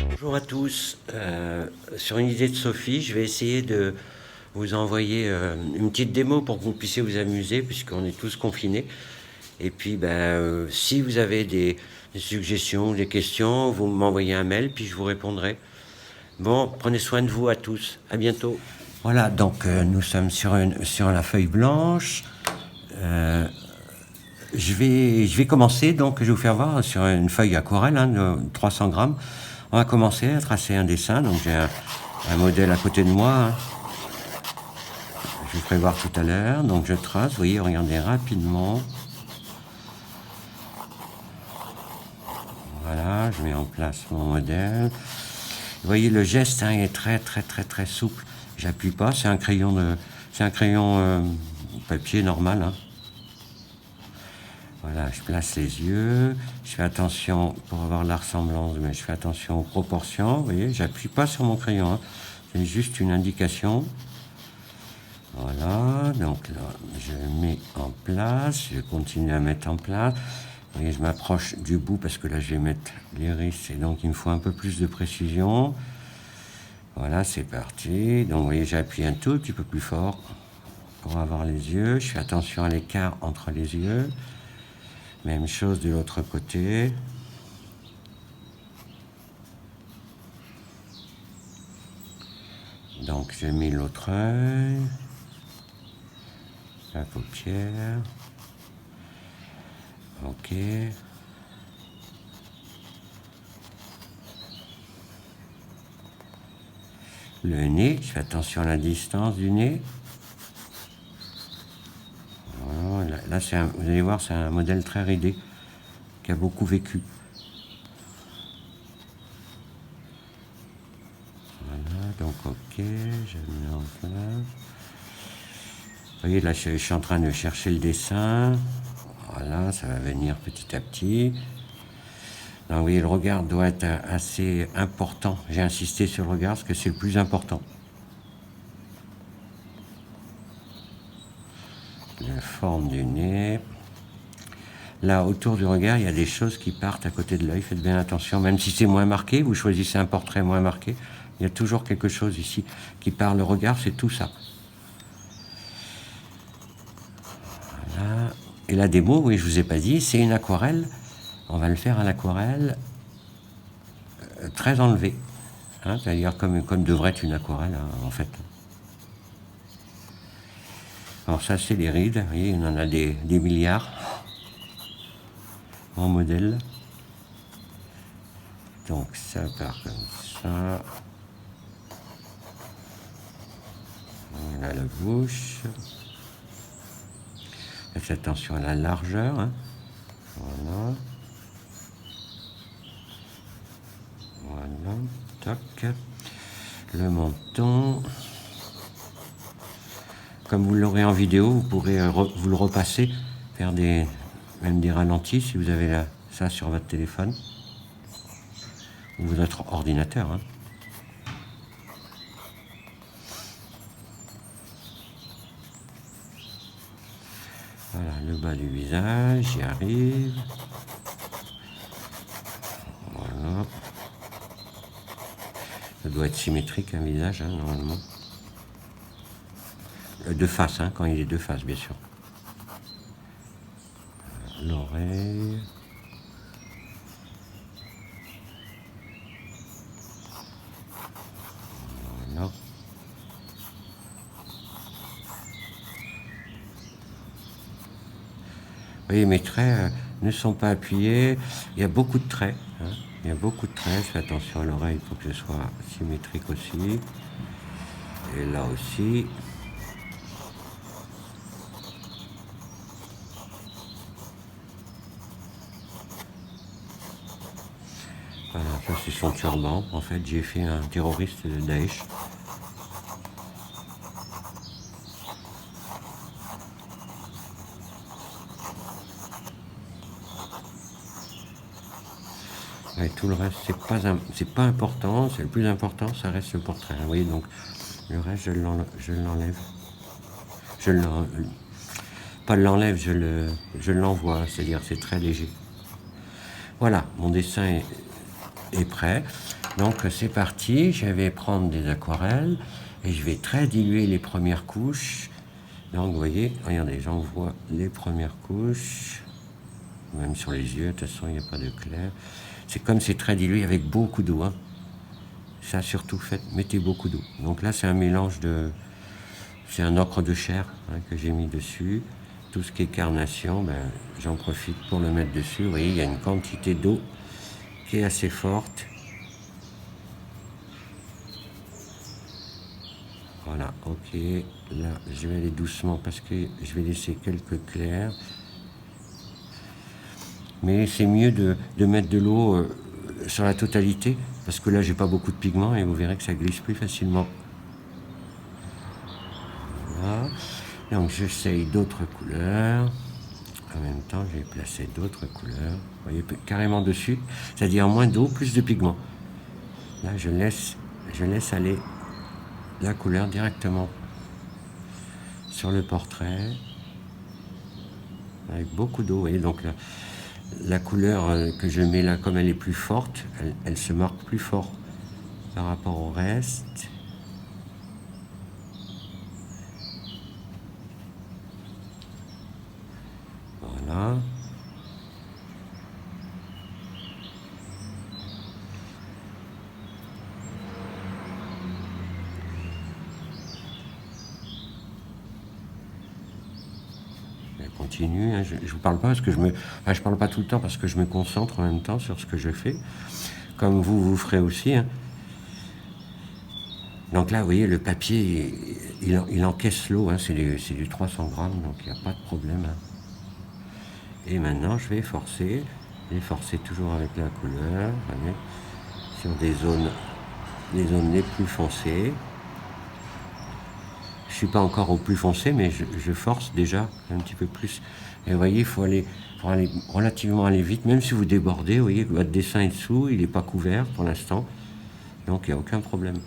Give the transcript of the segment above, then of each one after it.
Bonjour à tous. Sur une idée de Sophie, je vais essayer de vous envoyer une petite démo pour que vous puissiez vous amuser, puisqu'on est tous confinés. Et puis, si vous avez des suggestions, des questions, vous m'envoyez un mail, puis je vous répondrai. Bon, prenez soin de vous à tous. À bientôt. Voilà, donc nous sommes sur la feuille blanche. Je vais commencer, donc je vais vous faire voir sur une feuille aquarelle de 300 grammes. On va commencer à tracer un dessin. Donc j'ai un modèle à côté de moi. Je vous ferai voir tout à l'heure. Donc je trace, vous voyez, regardez rapidement. Voilà, je mets en place mon modèle. Vous voyez, le geste est très souple. J'appuie pas, c'est un crayon papier normal. Voilà, je place les yeux, je fais attention pour avoir la ressemblance, mais je fais attention aux proportions. Vous voyez, j'appuie pas sur mon crayon, c'est juste une indication. Voilà, donc là, je mets en place, je continue à mettre en place. Vous voyez, je m'approche du bout parce que là, je vais mettre l'iris et donc il me faut un peu plus de précision. Voilà, c'est parti. Donc, vous voyez, j'appuie un tout petit peu plus fort pour avoir les yeux. Je fais attention à l'écart entre les yeux. Même chose de l'autre côté. Donc j'ai mis l'autre œil, la paupière. Ok. Le nez, je fais attention à la distance du nez. Voilà, là vous allez voir, c'est un modèle très ridé qui a beaucoup vécu. Voilà, donc ok, je mets en place. Vous voyez, là je suis en train de chercher le dessin. Voilà, ça va venir petit à petit. Donc, vous voyez, le regard doit être assez important. J'ai insisté sur le regard parce que c'est le plus important. La forme du nez. Là, autour du regard, il y a des choses qui partent à côté de l'œil. Faites bien attention. Même si c'est moins marqué, vous choisissez un portrait moins marqué, il y a toujours quelque chose ici qui part. Le regard, c'est tout ça. Voilà. Et la démo, oui, je vous ai pas dit, c'est une aquarelle. On va le faire à l'aquarelle très enlevée. C'est-à-dire comme devrait être une aquarelle, en fait. Alors ça, c'est les rides. Vous voyez, il en a des milliards en modèle. Donc ça part comme ça. Voilà la bouche. Faites attention à la largeur. Voilà. Voilà. Toc. Le menton. Comme vous l'aurez en vidéo, vous pourrez vous le repasser, faire même des ralentis si vous avez ça sur votre téléphone ou votre ordinateur. Voilà, le bas du visage, j'y arrive. Voilà. Ça doit être symétrique un visage, normalement. De face, quand il est de face, bien sûr. L'oreille. Voilà. Vous voyez, mes traits ne sont pas appuyés. Il y a beaucoup de traits. Il y a beaucoup de traits. Je fais attention à l'oreille, il faut que ce soit symétrique aussi. Et là aussi. Voilà, ça c'est son turban. En fait, j'ai fait un terroriste de Daesh. Et tout le reste, c'est pas important. C'est le plus important, ça reste le portrait. Vous voyez, donc le reste, je l'enlève. je le, pas l'enlève, je l'envoie, c'est-à-dire c'est très léger. Voilà, mon dessin est prêt. Donc c'est parti, je vais prendre des aquarelles et je vais très diluer les premières couches. Donc vous voyez, regardez, j'envoie les premières couches, même sur les yeux, de toute façon il n'y a pas de clair. C'est comme c'est très dilué avec beaucoup d'eau. Hein. Ça surtout, mettez beaucoup d'eau. Donc là c'est un mélange de... C'est un ocre de chair hein, que j'ai mis dessus. Tout ce qui est carnation, ben, j'en profite pour le mettre dessus. Vous voyez, il y a une quantité d'eau qui est assez forte. Voilà, ok. Là, je vais aller doucement parce que je vais laisser quelques clairs. Mais c'est mieux de mettre de l'eau sur la totalité parce que là, j'ai pas beaucoup de pigments et vous verrez que ça glisse plus facilement. Voilà. Donc, j'essaye d'autres couleurs. En même temps, je vais placer d'autres couleurs. Vous voyez, carrément dessus, c'est-à-dire moins d'eau, plus de pigments. Là, je laisse aller la couleur directement sur le portrait avec beaucoup d'eau. Vous voyez, donc la couleur que je mets là, comme elle est plus forte, elle se marque plus fort par rapport au reste. Voilà. Je continue, hein. Je ne vous parle pas parce que je parle pas tout le temps parce que je me concentre en même temps sur ce que je fais, comme vous ferez aussi. Hein. Donc là, vous voyez, le papier, il encaisse l'eau, hein, c'est du 300 grammes, donc il n'y a pas de problème. Hein. Et maintenant, je vais forcer, toujours avec la couleur, voyez, sur des zones les plus foncées. Je ne suis pas encore au plus foncé, mais je force déjà un petit peu plus. Et vous voyez, il faut aller relativement aller vite, même si vous débordez, vous voyez que votre dessin est dessous, il n'est pas couvert pour l'instant, donc il n'y a aucun problème.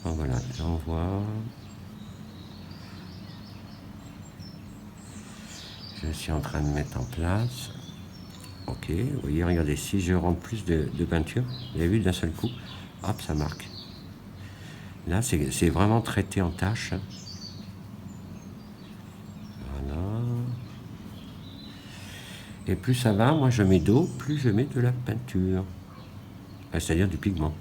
Donc voilà, j'envoie. Je suis en train de mettre en place. Ok, vous voyez, regardez, si je rentre plus de peinture, vous avez vu d'un seul coup, hop, ça marque. Là, c'est vraiment traité en tâche. Voilà. Et plus ça va, moi je mets d'eau, plus je mets de la peinture. C'est-à-dire du pigment.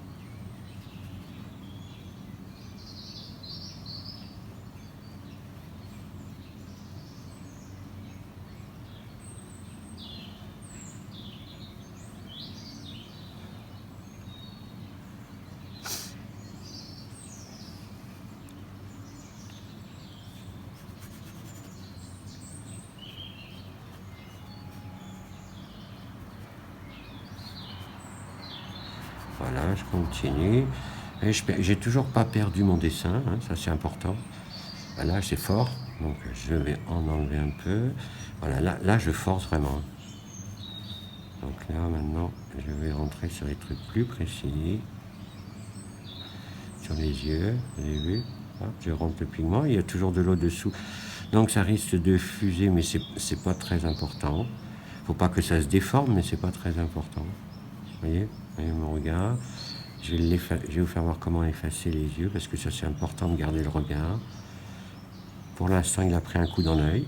Voilà, je continue. Et j'ai toujours pas perdu mon dessin, hein, ça c'est important. Là c'est fort, donc je vais en enlever un peu. Voilà, là je force vraiment. Donc là maintenant, je vais rentrer sur les trucs plus précis. Sur les yeux, vous avez vu, hop, je rentre le pigment, il y a toujours de l'eau dessous. Donc ça risque de fuser, mais c'est pas très important. Faut pas que ça se déforme, mais c'est pas très important. Vous voyez mon regard. Je vais vous faire voir comment effacer les yeux, parce que ça c'est important de garder le regard. Pour l'instant, il a pris un coup dans l'œil.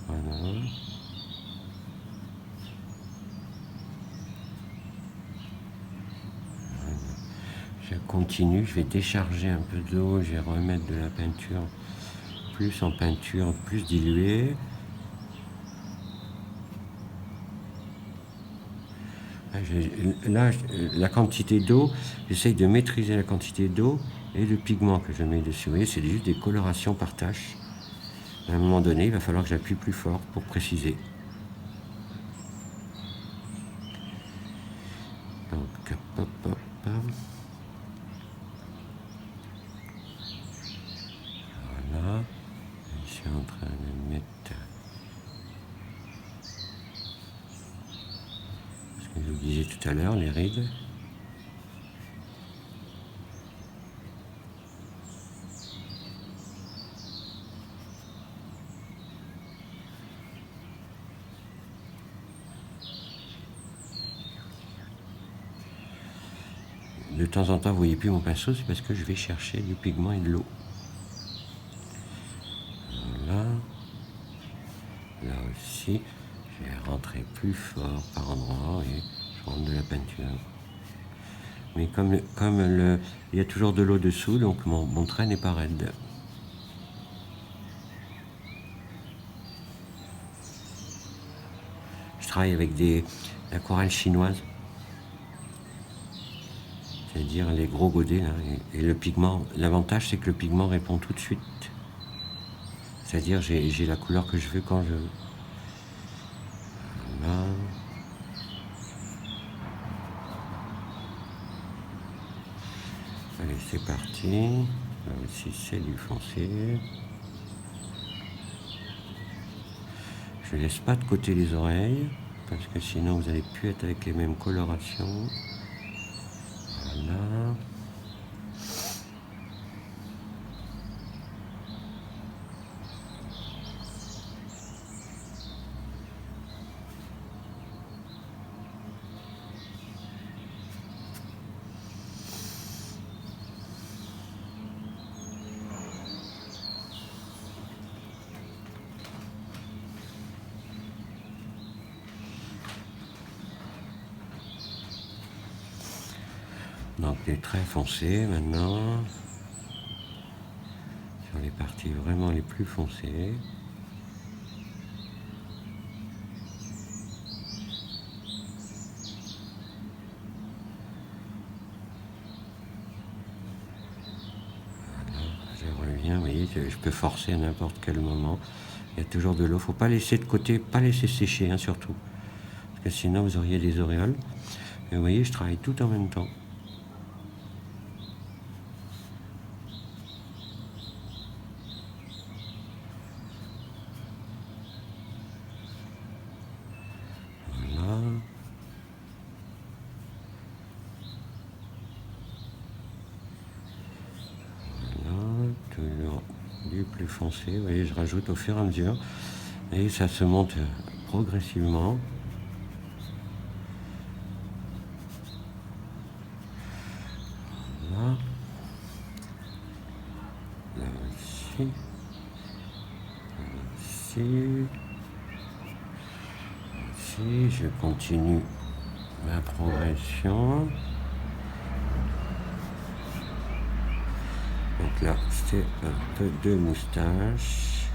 Voilà. Je continue, je vais décharger un peu d'eau, je vais remettre de la peinture, plus en peinture, plus diluée. Là, la quantité d'eau, j'essaye de maîtriser la quantité d'eau et de pigment que je mets dessus. Vous voyez, c'est juste des colorations par tâche. À un moment donné, il va falloir que j'appuie plus fort pour préciser. Donc, hop, hop, hop. Voilà. Je suis en train de mettre ce que je vous disais tout à l'heure, les rides. de temps en temps, vous voyez plus mon pinceau, c'est parce que je vais chercher du pigment et de l'eau. Voilà. Là aussi, je vais rentrer plus fort par endroit et je rentre de la peinture. Mais il y a toujours de l'eau dessous, donc mon trait n'est pas raide. Je travaille avec l'aquarelle chinoise, c'est-à-dire les gros godets là, et le pigment. L'avantage, c'est que le pigment répond tout de suite. C'est-à-dire j'ai la couleur que je veux quand je veux. Voilà. Allez, c'est parti. Là aussi, c'est du foncé. Je ne laisse pas de côté les oreilles, parce que sinon vous n'allez plus être avec les mêmes colorations. Voilà. Donc les traits foncés maintenant, sur les parties vraiment les plus foncées. Voilà, je reviens, vous voyez, je peux forcer à n'importe quel moment. Il y a toujours de l'eau, il ne faut pas laisser de côté, pas laisser sécher hein, surtout. Parce que sinon vous auriez des auréoles. Et vous voyez, je travaille tout en même temps. Voilà. Voilà, toujours du plus foncé. Vous voyez, je rajoute au fur et à mesure. Et ça se monte progressivement. Là. Là aussi. Là aussi. Ici, je continue ma progression. Donc là, c'est un peu de moustache.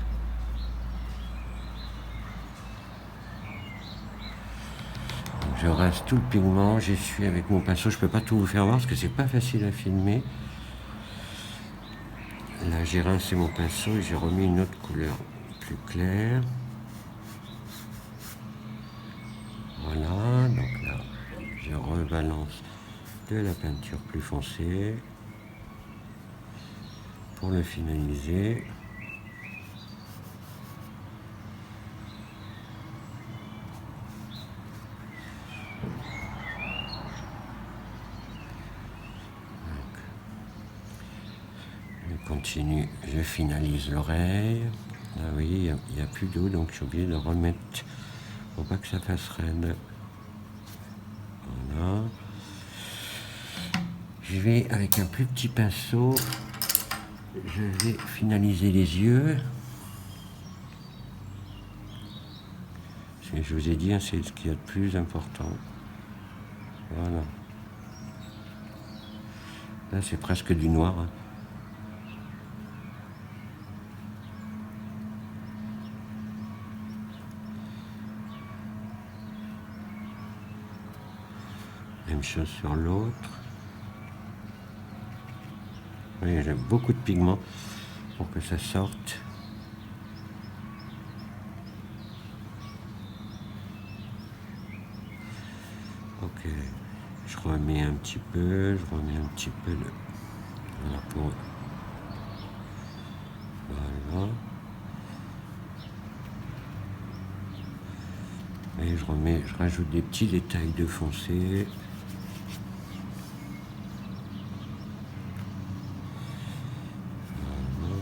Donc je reste tout le pigment, j'essuie avec mon pinceau. Je peux pas tout vous faire voir parce que c'est pas facile à filmer. Là, j'ai rincé mon pinceau et j'ai remis une autre couleur plus claire. Voilà, donc là, je rebalance de la peinture plus foncée pour le finaliser. Je continue, je finalise l'oreille. Là, vous voyez, il n'y a plus d'eau, donc je suis obligé de remettre pour pas que ça fasse raide. Voilà. Je vais, avec un plus petit pinceau, je vais finaliser les yeux. Je vous ai dit, hein, c'est ce qu'il y a de plus important. Voilà. Là, c'est presque du noir. Hein. Même chose sur l'autre. Oui, j'ai beaucoup de pigments pour que ça sorte. Ok, je remets un petit peu, de voilà pour voilà. Et je rajoute des petits détails de foncé. Voilà.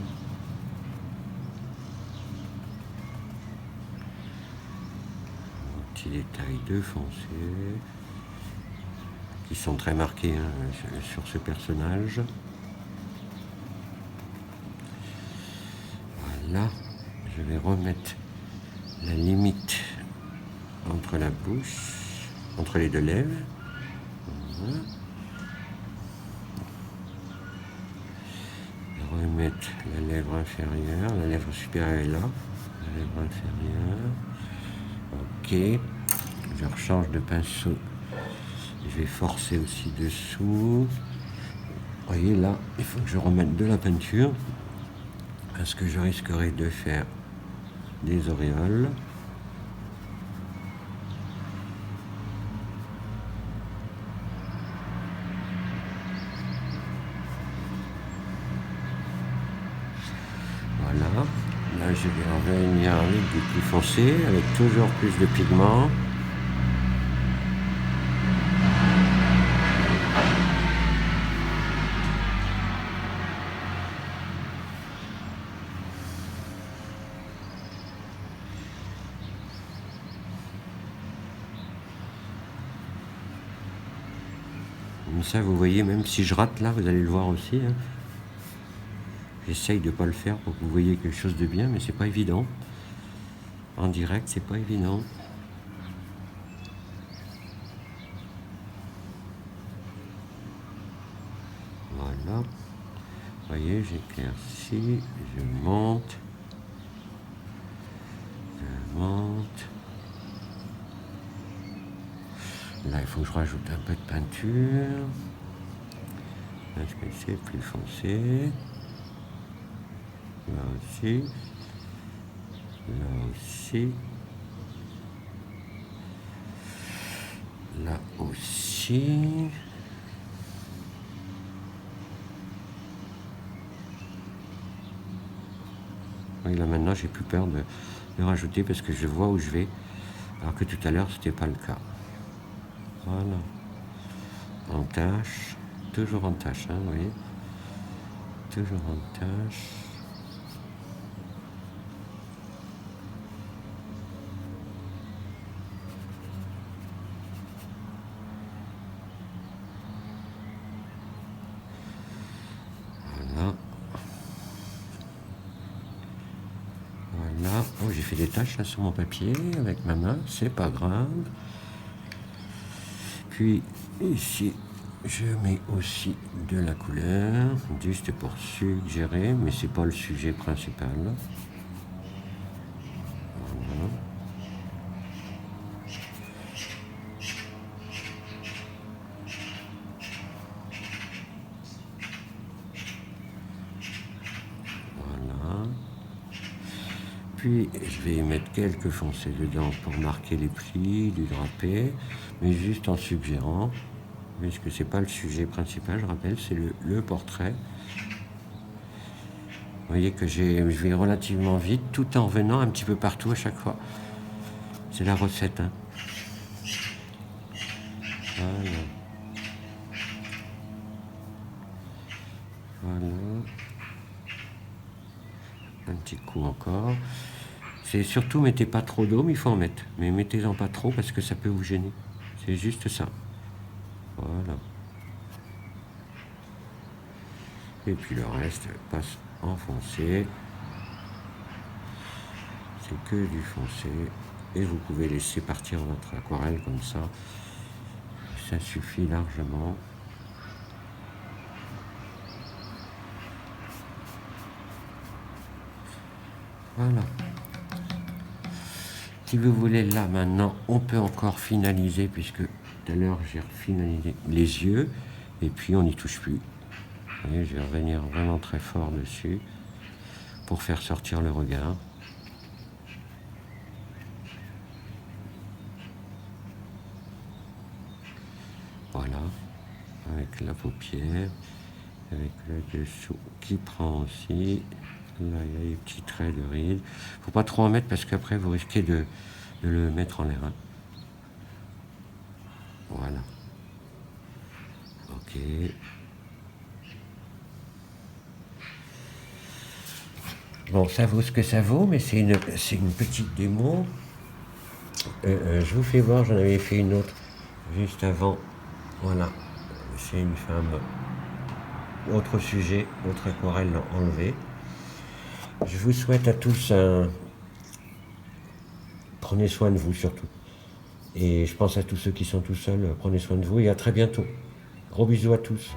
Un petit détail de foncé qui sont très marqués sur ce personnage. Voilà, je vais remettre la limite entre la bouche, entre les deux lèvres. Voilà. Remettre la lèvre inférieure, la lèvre supérieure est là, la lèvre inférieure. Ok, je rechange de pinceau. Je vais forcer aussi dessous. Vous voyez là, il faut que je remette de la peinture parce que je risquerai de faire des auréoles. Voilà, là je vais revenir avec du plus foncé, avec toujours plus de pigments. Comme ça, vous voyez, même si je rate là, vous allez le voir aussi. Hein. J'essaye de ne pas le faire pour que vous voyez quelque chose de bien, mais c'est pas évident. En direct, c'est pas évident. Voilà. Vous voyez, j'éclaircis, je monte. Je monte. Là, il faut que je rajoute un peu de peinture. Parce que c'est plus foncé. Là aussi. Là aussi. Là aussi. Oui, là maintenant, j'ai plus peur de rajouter parce que je vois où je vais. Alors que tout à l'heure, c'était pas le cas. Voilà. En tâche. Toujours en tâche, hein, vous voyez. Toujours en tâche. Voilà. Voilà. Oh, j'ai fait des taches là sur mon papier avec ma main, c'est pas grave. Puis ici, je mets aussi de la couleur, juste pour suggérer, mais c'est pas le sujet principal. Voilà. Voilà. Puis je vais y mettre quelques foncés dedans pour marquer les plis du drapé, mais juste en suggérant, puisque c'est pas le sujet principal, je rappelle, c'est le portrait. Vous voyez que je vais relativement vite, tout en venant un petit peu partout à chaque fois. C'est la recette. Hein. Voilà. Voilà. Un petit coup encore. C'est surtout, mettez pas trop d'eau, mais il faut en mettre. Mais mettez-en pas trop parce que ça peut vous gêner. C'est juste ça. Voilà. Et puis le reste passe en foncé. C'est que du foncé. Et vous pouvez laisser partir votre aquarelle comme ça. Ça suffit largement. Voilà. Si vous voulez, là maintenant, on peut encore finaliser puisque tout à l'heure j'ai finalisé les yeux et puis on n'y touche plus. Vous voyez, je vais revenir vraiment très fort dessus pour faire sortir le regard. Voilà, avec la paupière, avec le dessous qui prend aussi. Là, il y a les petits traits de rides. Faut pas trop en mettre parce qu'après, vous risquez de le mettre en l'air. Hein. Voilà. Ok. Bon, ça vaut ce que ça vaut, mais c'est une petite démo. Je vous fais voir, j'en avais fait une autre juste avant Voilà, c'est une femme. Autre sujet, autre aquarelle enlevée. Je vous souhaite à tous un... Prenez soin de vous surtout. Et je pense à tous ceux qui sont tout seuls, prenez soin de vous et à très bientôt. Gros bisous à tous.